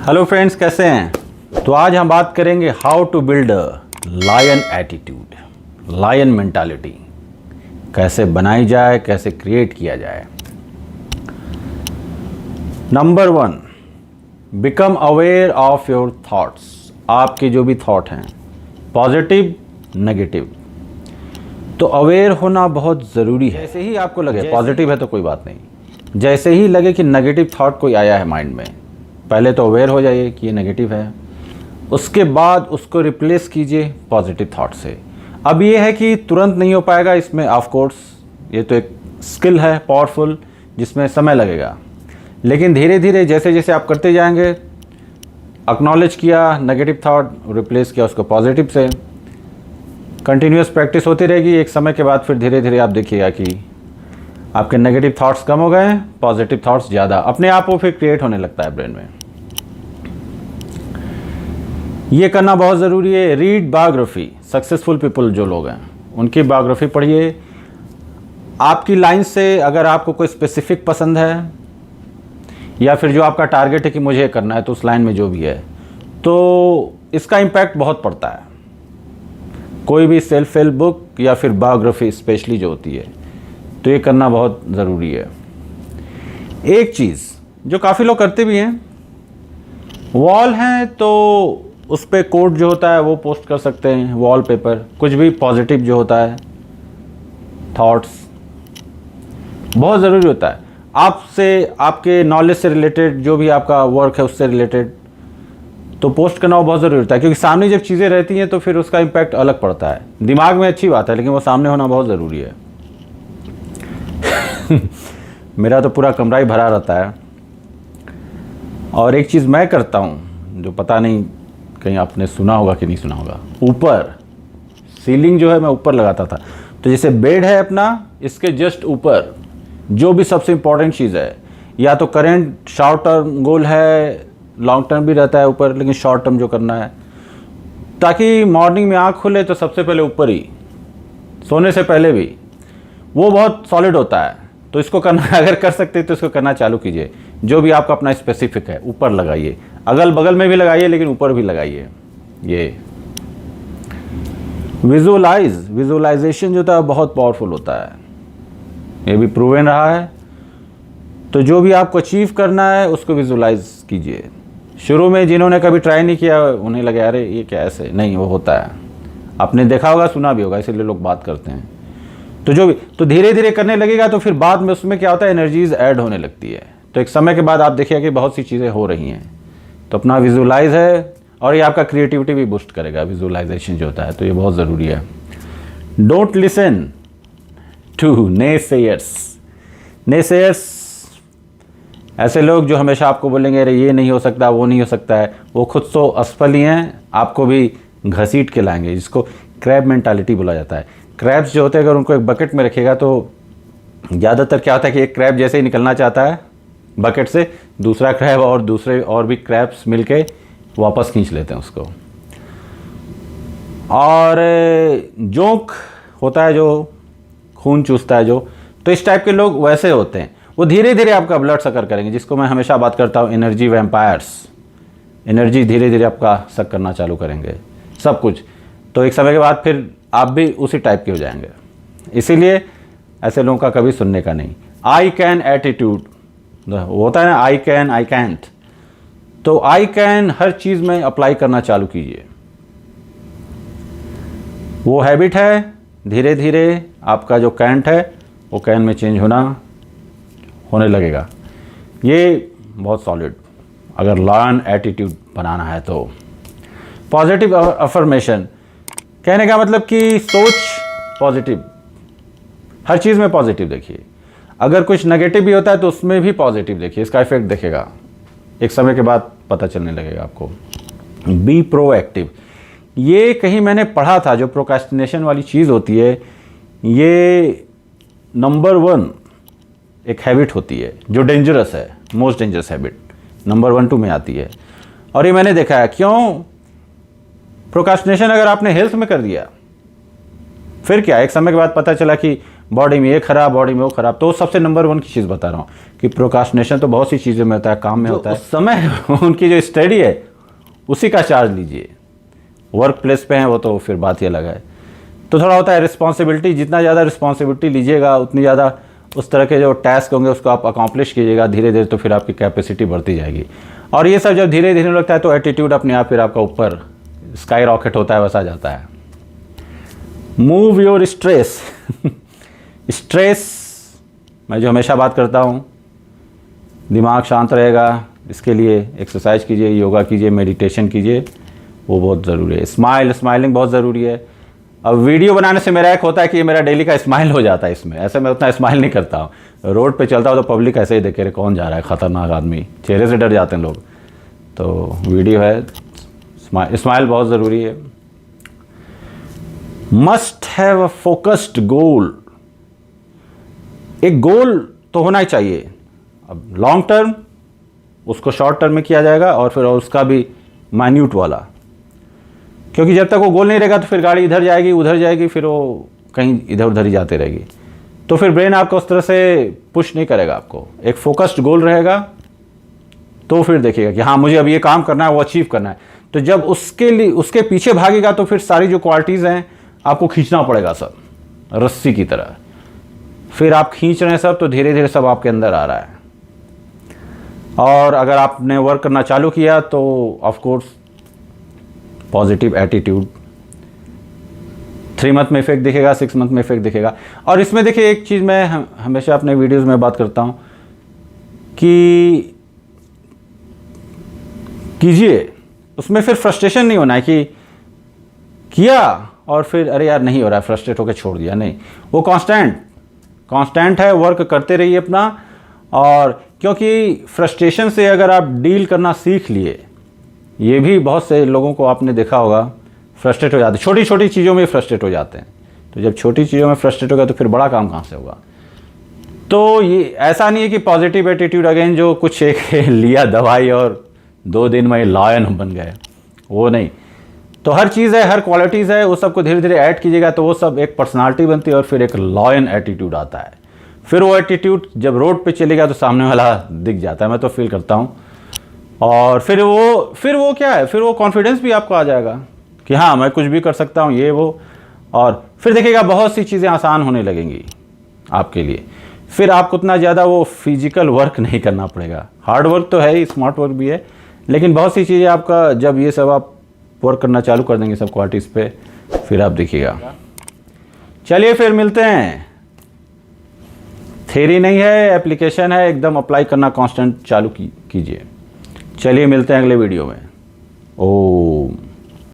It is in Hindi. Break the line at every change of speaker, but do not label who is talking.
हेलो फ्रेंड्स, कैसे हैं। तो आज हम बात करेंगे how to build a lion attitude, lion mentality कैसे बनाई जाए, कैसे क्रिएट किया जाए। Number 1, become aware of your thoughts. आपके जो भी थॉट हैं, पॉजिटिव नेगेटिव, तो अवेयर होना बहुत ज़रूरी है। जैसे ही आपको लगे पॉजिटिव है तो कोई बात नहीं, जैसे ही लगे कि नेगेटिव थॉट कोई आया है माइंड में, पहले तो अवेयर हो जाइए कि ये नेगेटिव है, उसके बाद उसको रिप्लेस कीजिए पॉजिटिव थॉट से। अब ये है कि तुरंत नहीं हो पाएगा, इसमें ऑफ कोर्स ये तो एक स्किल है पावरफुल, जिसमें समय लगेगा, लेकिन धीरे धीरे जैसे जैसे आप करते जाएंगे, एक्नॉलेज किया नेगेटिव थॉट, रिप्लेस किया उसको पॉजिटिव से, कंटिन्यूस प्रैक्टिस होती रहेगी। एक समय के बाद फिर धीरे धीरे आप देखिएगा कि आपके नेगेटिव थॉट्स कम हो गए, पॉजिटिव थॉट्स ज़्यादा अपने आप वो फिर क्रिएट होने लगता है ब्रेन में। ये करना बहुत ज़रूरी है। रीड बायोग्राफी, सक्सेसफुल पीपल जो लोग हैं उनकी बायोग्राफी पढ़िए। आपकी लाइन से अगर आपको कोई स्पेसिफिक पसंद है, या फिर जो आपका टारगेट है कि मुझे करना है, तो उस लाइन में जो भी है, तो इसका इम्पैक्ट बहुत पड़ता है। कोई भी सेल्फ हेल्प बुक या फिर बायोग्राफी स्पेशली जो होती है, तो ये करना बहुत ज़रूरी है। एक चीज़ जो काफ़ी लोग करते भी हैं, वॉल हैं तो उस पर कोट जो होता है वो पोस्ट कर सकते हैं, वॉलपेपर, कुछ भी पॉजिटिव जो होता है, थॉट्स बहुत ज़रूरी होता है। आपसे, आपके नॉलेज से रिलेटेड, जो भी आपका वर्क है उससे रिलेटेड, तो पोस्ट करना वो बहुत ज़रूरी होता है, क्योंकि सामने जब चीज़ें रहती हैं तो फिर उसका इम्पैक्ट अलग पड़ता है। दिमाग में अच्छी बात है, लेकिन वो सामने होना बहुत ज़रूरी है। मेरा तो पूरा कमरा ही भरा रहता है। और एक चीज़ मैं करता हूँ जो पता नहीं कहीं आपने सुना होगा कि नहीं सुना होगा, ऊपर सीलिंग जो है मैं ऊपर लगाता था। तो जैसे बेड है अपना, इसके जस्ट ऊपर जो भी सबसे इम्पोर्टेंट चीज़ है, या तो करेंट शॉर्ट टर्म गोल है, लॉन्ग टर्म भी रहता है ऊपर, लेकिन शॉर्ट टर्म जो करना है, ताकि मॉर्निंग में आँख खुले तो सबसे पहले ऊपर ही, सोने से पहले भी, वो बहुत सॉलिड होता है। तो इसको करना, अगर कर सकते हैं तो इसको करना चालू कीजिए। जो भी आपका अपना स्पेसिफिक है ऊपर लगाइए, अगल बगल में भी लगाइए, लेकिन ऊपर भी लगाइए। ये विजुअलाइजेशन जो होता है बहुत पावरफुल होता है, ये भी प्रूवन रहा है। तो जो भी आपको अचीव करना है उसको विजुअलाइज कीजिए। शुरू में जिन्होंने कभी ट्राई नहीं किया उन्हें लगे अरे ये क्या ऐसे, नहीं, वो होता है। आपने देखा होगा, सुना भी होगा, इसीलिए लोग बात करते हैं। तो जो भी, तो धीरे धीरे करने लगेगा तो फिर बाद में उसमें क्या होता है, एनर्जीज ऐड होने लगती है। तो एक समय के बाद आप देखिए कि बहुत सी चीज़ें हो रही हैं। तो अपना विजुअलाइज है, और ये आपका क्रिएटिविटी भी बूस्ट करेगा, विजुअलाइजेशन जो होता है। तो ये बहुत ज़रूरी है। Don't listen to naysayers. Naysayers ऐसे लोग जो हमेशा आपको बोलेंगे अरे ये नहीं हो सकता, वो नहीं हो सकता है, वो खुद तो असफल ही हैं, आपको भी घसीट के लाएंगे, जिसको क्रैब मेंटालिटी बोला जाता है। क्रैब्स जो होते हैं, अगर उनको एक बकेट में रखेगा तो ज़्यादातर क्या होता है कि एक क्रैब जैसे ही निकलना चाहता है बकेट से, दूसरा क्रैब और दूसरे और भी क्रैब्स मिलके वापस खींच लेते हैं उसको। और जोंक होता है जो खून चूसता है जो, तो इस टाइप के लोग वैसे होते हैं। वो धीरे धीरे आपका ब्लड शक्कर करेंगे, जिसको मैं हमेशा बात करता हूँ, एनर्जी वैम्पायर्स। एनर्जी धीरे धीरे आपका शक करना चालू करेंगे सब कुछ। तो एक समय के बाद फिर आप भी उसी टाइप के हो जाएंगे। इसीलिए ऐसे लोगों का कभी सुनने का नहीं। आई कैन एटीट्यूड होता है ना, आई कैन, आई कैंट। तो आई कैन हर चीज़ में अप्लाई करना चालू कीजिए। वो हैबिट है, धीरे धीरे आपका जो कैंट है वो कैन में चेंज होने लगेगा। ये बहुत सॉलिड, अगर लायन एटीट्यूड बनाना है तो। पॉजिटिव अफर्मेशन कहने का मतलब कि सोच पॉजिटिव, हर चीज़ में पॉजिटिव देखिए। अगर कुछ नेगेटिव भी होता है तो उसमें भी पॉजिटिव देखिए, इसका इफेक्ट देखेगा, एक समय के बाद पता चलने लगेगा आपको। बी प्रोएक्टिव, ये कहीं मैंने पढ़ा था, जो प्रोक्रेस्टिनेशन वाली चीज़ होती है, ये नंबर 1 एक हैबिट होती है जो डेंजरस है, मोस्ट डेंजरस हैबिट, नंबर 1 2 में आती है। और ये मैंने देखा है। क्यों? प्रोक्रेस्टिनेशन अगर आपने हेल्थ में कर दिया, फिर क्या, एक समय के बाद पता चला कि बॉडी में ये खराब, बॉडी में वो खराब। तो सबसे नंबर 1 की चीज़ बता रहा हूँ कि प्रोक्रास्टिनेशन तो बहुत सी चीज़ों में होता है, काम में होता है। उस समय उनकी जो स्टडी है उसी का चार्ज लीजिए। वर्क प्लेस पे हैं वो तो फिर बात ही अलग है। तो थोड़ा होता है रिस्पॉन्सिबिलिटी, जितना ज़्यादा रिस्पॉन्सिबिलिटी लीजिएगा उतनी ज़्यादा उस तरह के जो टास्क होंगे उसको आप अकॉम्प्लिश कीजिएगा धीरे धीरे, तो फिर आपकी कैपेसिटी बढ़ती जाएगी। और ये सब जब धीरे धीरे लगता है तो एटीट्यूड अपने आप फिर आपका ऊपर स्काई रॉकेट होता है वैसा जाता है। Move your stress. स्ट्रेस मैं जो हमेशा बात करता हूँ, दिमाग शांत रहेगा, इसके लिए एक्सरसाइज कीजिए, योगा कीजिए, मेडिटेशन कीजिए, वो बहुत ज़रूरी है। स्माइलिंग बहुत ज़रूरी है। अब वीडियो बनाने से मेरा एक होता है कि ये मेरा डेली का स्माइल हो जाता है इसमें, ऐसे मैं उतना स्माइल नहीं करता हूँ। रोड पे चलता हूँ तो पब्लिक ऐसे ही देखे, कौन जा रहा है, ख़तरनाक आदमी, चेहरे से डर जाते हैं लोग। तो वीडियो है, स्माइल बहुत ज़रूरी है। मस्ट हैव अ फोकस्ड गोल। एक गोल तो होना ही चाहिए। अब लॉन्ग टर्म उसको शॉर्ट टर्म में किया जाएगा और फिर उसका भी माइन्यूट वाला, क्योंकि जब तक वो गोल नहीं रहेगा तो फिर गाड़ी इधर जाएगी उधर जाएगी, फिर वो कहीं इधर उधर ही जाते रहेगी। तो फिर ब्रेन आपको उस तरह से पुश नहीं करेगा आपको। एक फोकस्ड गोल रहेगा तो फिर देखिएगा कि हाँ मुझे अब ये काम करना है, वो अचीव करना है। तो जब उसके लिए उसके पीछे भागेगा तो फिर सारी जो क्वालिटीज़ हैं आपको खींचना पड़ेगा सब रस्सी की तरह। फिर आप खींच रहे हैं सब तो धीरे धीरे सब आपके अंदर आ रहा है। और अगर आपने वर्क करना चालू किया तो of course positive attitude 3 month में इफेक्ट दिखेगा, 6 मंथ में इफेक्ट दिखेगा। और इसमें देखिए एक चीज़ मैं हमेशा अपने वीडियोस में बात करता हूँ कि कीजिए, उसमें फिर फ्रस्ट्रेशन नहीं होना है कि किया और फिर अरे यार नहीं हो रहा है, फ्रस्ट्रेट होकर छोड़ दिया। नहीं, वो कांस्टेंट है, वर्क करते रहिए अपना। और क्योंकि फ्रस्ट्रेशन से अगर आप डील करना सीख लिए, ये भी बहुत से लोगों को आपने देखा होगा फ्रस्ट्रेट हो जाते हैं, छोटी छोटी चीज़ों में फ्रस्ट्रेट हो जाते हैं। तो जब छोटी चीज़ों में फ्रस्ट्रेट होगा तो फिर बड़ा काम कहाँ से होगा। तो ये ऐसा नहीं है कि पॉजिटिव एटीट्यूड अगेन जो कुछ एक लिया दवाई और 2 दिन में लॉयन बन गए, वो नहीं। तो हर चीज़ है, हर क्वालिटीज़ है, वो सबको धीरे धीरे ऐड कीजिएगा तो वो सब एक पर्सनालिटी बनती है और फिर एक लॉयन एटीट्यूड आता है। फिर वो एटीट्यूड जब रोड पे चलेगा तो सामने वाला दिख जाता है, मैं तो फील करता हूँ। और फिर वो क्या है, फिर वो कॉन्फिडेंस भी आपको आ जाएगा कि हाँ मैं कुछ भी कर सकता हूँ, ये वो। और फिर देखिएगा बहुत सी चीज़ें आसान होने लगेंगी आपके लिए। फिर आपको उतना ज़्यादा वो फिजिकल वर्क नहीं करना पड़ेगा। हार्ड वर्क तो है ही, स्मार्ट वर्क भी है, लेकिन बहुत सी चीज़ें आपका जब ये सब आप वर्क करना चालू कर देंगे सब क्वालिटीज़ पे, फिर आप देखिएगा। चलिए फिर मिलते हैं। थ्योरी नहीं है, एप्लीकेशन है, एकदम अप्लाई करना कांस्टेंट चालू कीजिए। चलिए मिलते हैं अगले वीडियो में। ओ